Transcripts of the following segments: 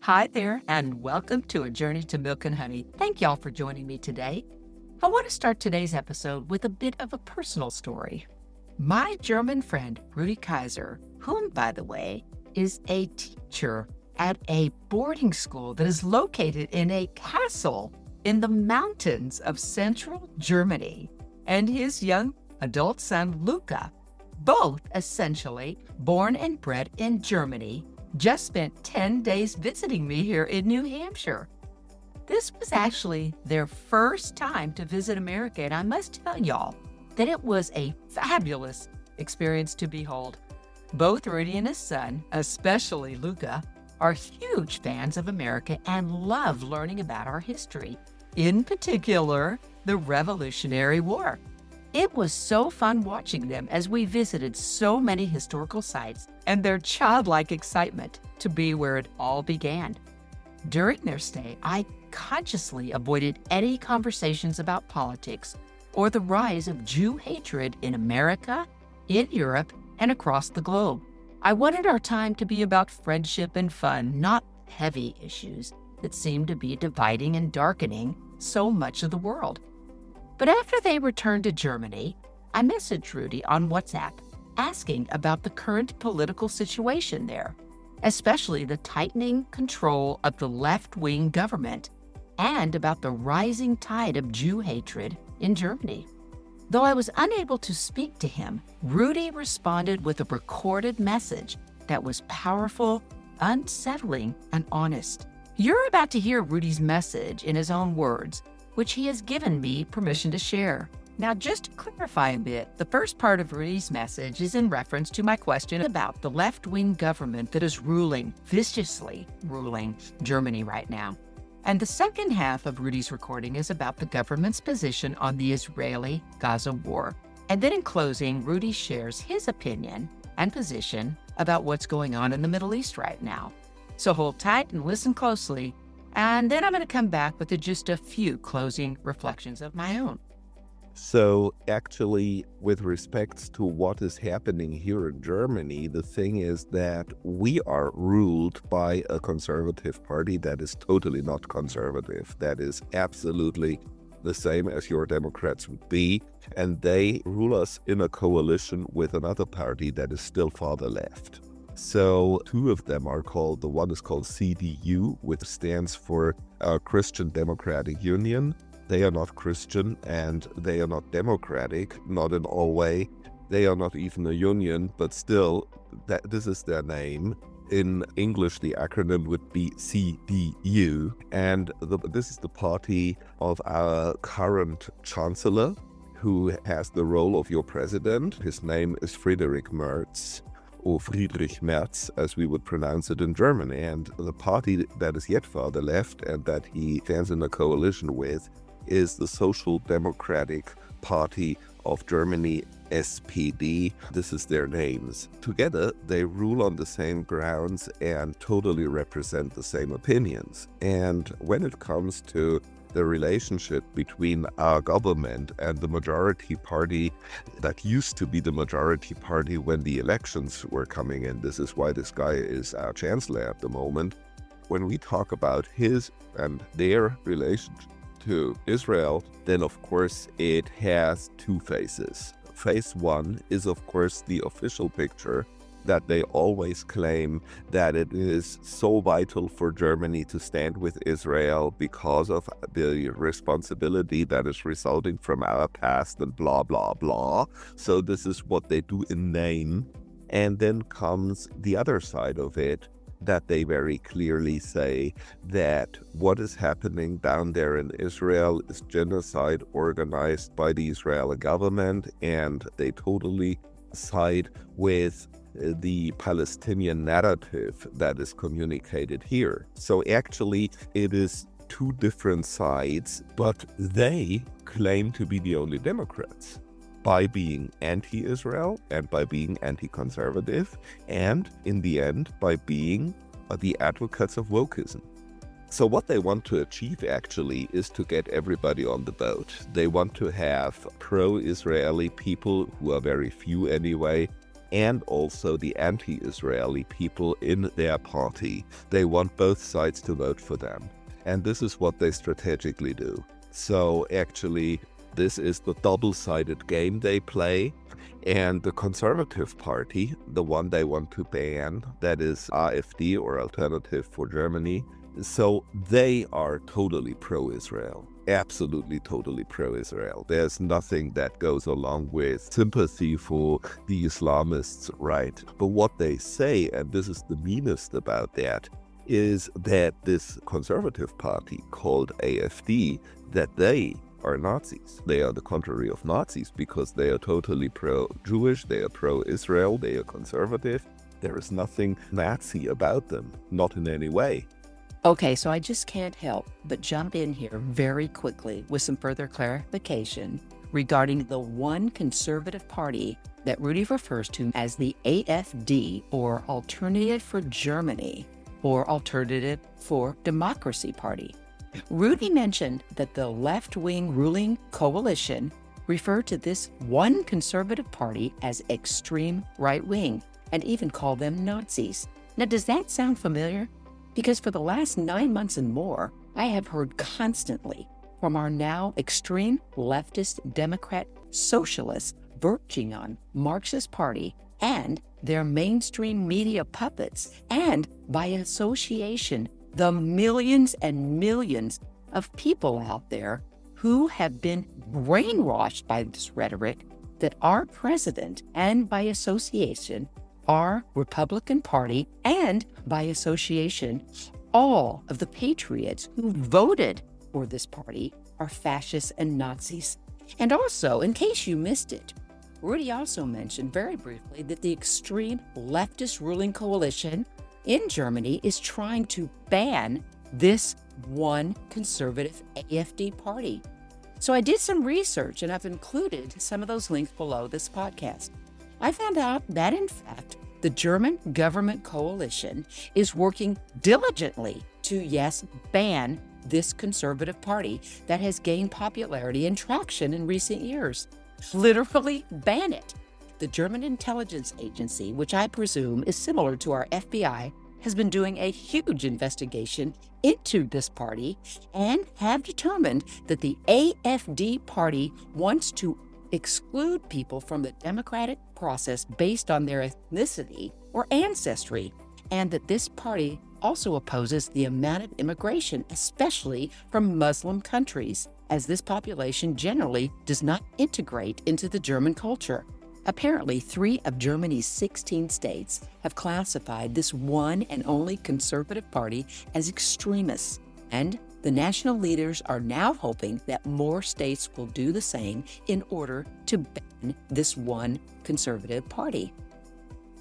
Hi there, and welcome to A Journey to Milk and Honey. Thank y'all for joining me today. I want to start today's episode with a bit of a personal story. My German friend, Rudy Kaiser, whom, by the way, is a teacher at a boarding school that is located in a castle in the mountains of central Germany, and his young adult son, Luca, both essentially born and bred in Germany, just spent 10 days visiting me here in New Hampshire. This was actually their first time to visit America, and I must tell y'all that it was a fabulous experience to behold. Both Rudy and his son, especially Luca, are huge fans of America and love learning about our history, in particular, the Revolutionary War. It was so fun watching them as we visited so many historical sites and their childlike excitement to be where it all began. During their stay, I consciously avoided any conversations about politics or the rise of Jew hatred in America, in Europe, and across the globe. I wanted our time to be about friendship and fun, not heavy issues that seemed to be dividing and darkening so much of the world. But after they returned to Germany, I messaged Rudy on WhatsApp asking about the current political situation there, especially the tightening control of the left-wing government and about the rising tide of Jew hatred in Germany. Though I was unable to speak to him, Rudy responded with a recorded message that was powerful, unsettling, and honest. You're about to hear Rudy's message in his own words, which he has given me permission to share. Now, just to clarify a bit, the first part of Rudy's message is in reference to my question about the left-wing government that is viciously ruling Germany right now. And the second half of Rudy's recording is about the government's position on the Israeli-Gaza war. And then in closing, Rudy shares his opinion and position about what's going on in the Middle East right now. So hold tight and listen closely. And then I'm going to come back with just a few closing reflections of my own. So actually, with respects to what is happening here in Germany, the thing is that we are ruled by a conservative party that is totally not conservative. That is absolutely the same as your Democrats would be. And they rule us in a coalition with another party that is still farther left. So two of them are called, the one is called CDU, which stands for Christian Democratic Union. They are not Christian and they are not democratic, not in all way. They are not even a union, but still, this is their name. In English, the acronym would be CDU. And this is the party of our current chancellor, who has the role of your president. His name is Friedrich Merz, or Friedrich Merz, as we would pronounce it in Germany. And the party that is yet farther left and that he stands in a coalition with is the Social Democratic Party of Germany, SPD. This is their names. Together, they rule on the same grounds and totally represent the same opinions. And when it comes to the relationship between our government and the majority party that used to be the majority party when the elections were coming in. This is why this guy is our chancellor at the moment. When we talk about his and their relationship to Israel, then of course it has two faces. Phase one is of course the official picture that they always claim that it is so vital for Germany to stand with Israel because of the responsibility that is resulting from our past and blah, blah, blah. So this is what they do in name. And then comes the other side of it, that they very clearly say that what is happening down there in Israel is genocide organized by the Israeli government, and they totally side with the Palestinian narrative that is communicated here. So actually it is two different sides, but they claim to be the only Democrats by being anti-Israel and by being anti-conservative, and in the end by being the advocates of wokeism. So what they want to achieve actually is to get everybody on the boat. They want to have pro-Israeli people, who are very few anyway, and also the anti-Israeli people in their party. They want both sides to vote for them. And this is what they strategically do. So actually, this is the double-sided game they play. And the Conservative Party, the one they want to ban, that is AfD, or Alternative for Germany, so they are totally pro-Israel. Absolutely totally pro-Israel. There's nothing that goes along with sympathy for the Islamists, right? But what they say, and this is the meanest about that, is that this Conservative Party called AfD, that they are Nazis. They are the contrary of Nazis because they are totally pro-Jewish, they are pro-Israel, they are conservative. There is nothing Nazi about them, not in any way. Okay, so I just can't help but jump in here very quickly with some further clarification regarding the one conservative party that Rudy refers to as the AfD, or Alternative for Germany, or Alternative for Democracy Party. Rudy mentioned that the left-wing ruling coalition referred to this one conservative party as extreme right-wing and even called them Nazis. Now, does that sound familiar? Because for the last 9 months and more, I have heard constantly from our now extreme leftist Democrat socialists verging on Marxist Party and their mainstream media puppets, and by association, the millions and millions of people out there who have been brainwashed by this rhetoric that our president, and by association, our Republican Party, and by association, all of the patriots who voted for this party are fascists and Nazis. And also, in case you missed it, Rudy also mentioned very briefly that the extreme leftist ruling coalition in Germany is trying to ban this one conservative AfD party. So I did some research, and I've included some of those links below this podcast. I found out that, in fact, the German government coalition is working diligently to, yes, ban this conservative party that has gained popularity and traction in recent years. Literally ban it. The German intelligence agency, which I presume is similar to our FBI, has been doing a huge investigation into this party and have determined that the AfD party wants to exclude people from the democratic process based on their ethnicity or ancestry, and that this party also opposes the amount of immigration, especially from Muslim countries, as this population generally does not integrate into the German culture. Apparently, 3 of Germany's 16 states have classified this one and only conservative party as extremists, and the national leaders are now hoping that more states will do the same in order to ban this one conservative party.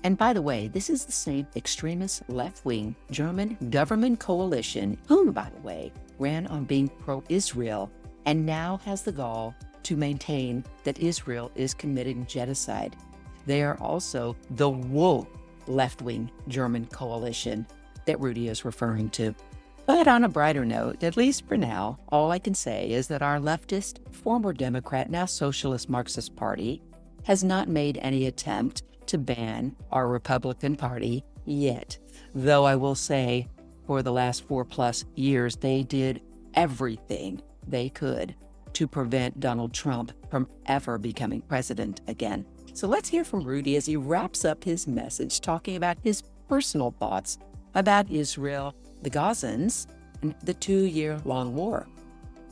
And by the way, this is the same extremist left-wing German government coalition who, by the way, ran on being pro-Israel and now has the gall to maintain that Israel is committing genocide. They are also the woke left-wing German coalition that Rudy is referring to. But on a brighter note, at least for now, all I can say is that our leftist, former Democrat, now socialist Marxist Party has not made any attempt to ban our Republican Party yet. Though I will say, for the last 4+ years, they did everything they could to prevent Donald Trump from ever becoming president again. So let's hear from Rudy as he wraps up his message, talking about his personal thoughts about Israel, the Gazans, and the 2-year-long war.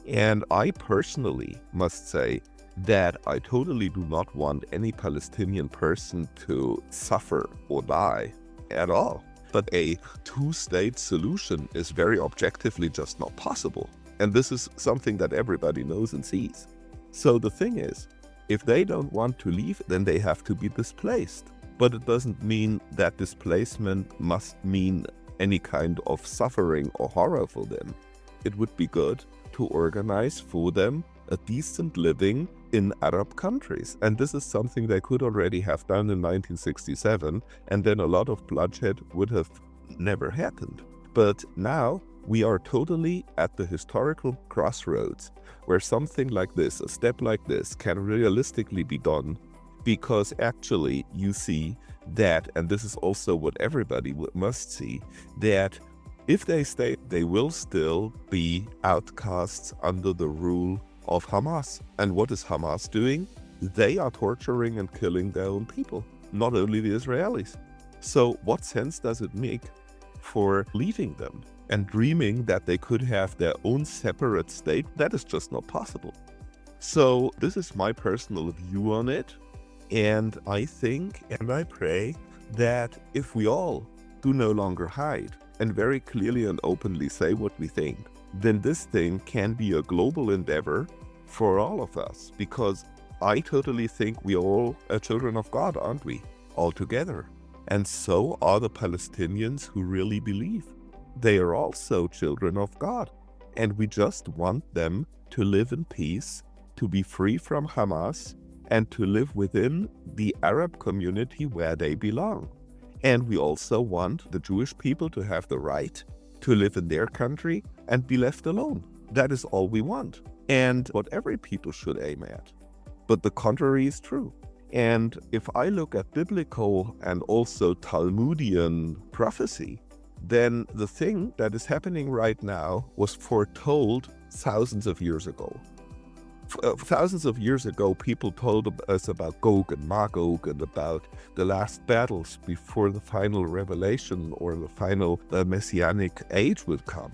And I personally must say that I totally do not want any Palestinian person to suffer or die at all. But a 2-state solution is very objectively just not possible. And this is something that everybody knows and sees. So the thing is, if they don't want to leave, then they have to be displaced. But it doesn't mean that displacement must mean any kind of suffering or horror for them. It would be good to organize for them a decent living in Arab countries. And this is something they could already have done in 1967, and then a lot of bloodshed would have never happened. But now we are totally at the historical crossroads where something like this, a step like this, can realistically be done, because actually you see that, and this is also what everybody must see, that if they stay, they will still be outcasts under the rule of Hamas. And what is Hamas doing? They are torturing and killing their own people, not only the Israelis. So what sense does it make for leaving them and dreaming that they could have their own separate state? That is just not possible. So this is my personal view on it. And I think and I pray that if we all do no longer hide and very clearly and openly say what we think, then this thing can be a global endeavor for all of us. Because I totally think we are all children of God, aren't we? All together. And so are the Palestinians who really believe. They are also children of God. And we just want them to live in peace, to be free from Hamas, and to live within the Arab community where they belong. And we also want the Jewish people to have the right to live in their country and be left alone. That is all we want, and what every people should aim at. But the contrary is true. And if I look at biblical and also Talmudian prophecy, then the thing that is happening right now was foretold thousands of years ago. Thousands of years ago, people told us about Gog and Magog and about the last battles before the final revelation or the final messianic age would come.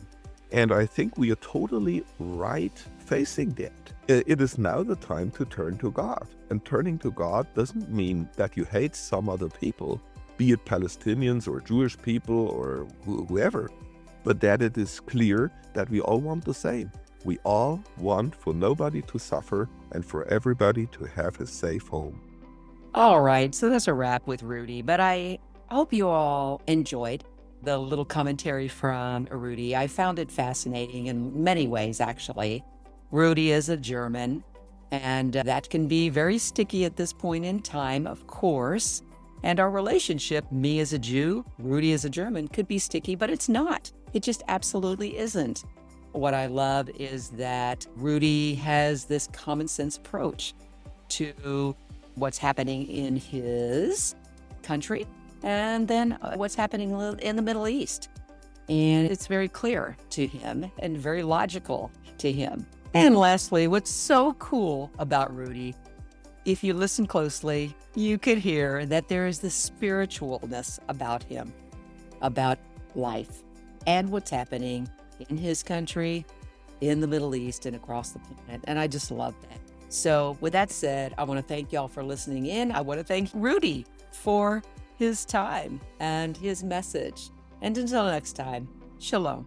And I think we are totally right facing that. It is now the time to turn to God. And turning to God doesn't mean that you hate some other people, be it Palestinians or Jewish people or whoever, but that it is clear that we all want the same. We all want for nobody to suffer and for everybody to have a safe home. All right, so that's a wrap with Rudy, but I hope you all enjoyed the little commentary from Rudy. I found it fascinating in many ways, actually. Rudy is a German, and that can be very sticky at this point in time, of course. And our relationship, me as a Jew, Rudy as a German, could be sticky, but it's not. It just absolutely isn't. What I love is that Rudy has this common sense approach to what's happening in his country and then what's happening in the Middle East. And it's very clear to him and very logical to him. And lastly, what's so cool about Rudy, if you listen closely, you could hear that there is this spiritualness about him, about life and what's happening in his country, in the Middle East, and across the planet. And I just love that. So with that said, I want to thank y'all for listening in. I want to thank Rudy for his time and his message. And until next time, shalom.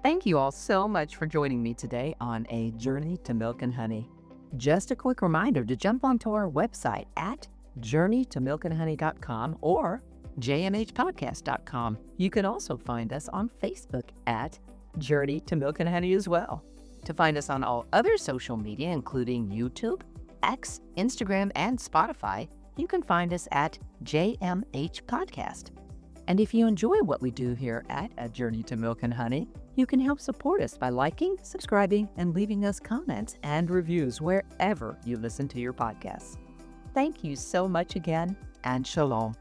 Thank you all so much for joining me today on A Journey to Milk and Honey. Just a quick reminder to jump onto our website at journeytomilkandhoney.com or jmhpodcast.com. You can also find us on Facebook at Journey to Milk and Honey as well. To find us on all other social media, including YouTube, X, Instagram, and Spotify, you can find us at JMH Podcast. And if you enjoy what we do here at A Journey to Milk and Honey, you can help support us by liking, subscribing, and leaving us comments and reviews wherever you listen to your podcasts. Thank you so much again, and shalom.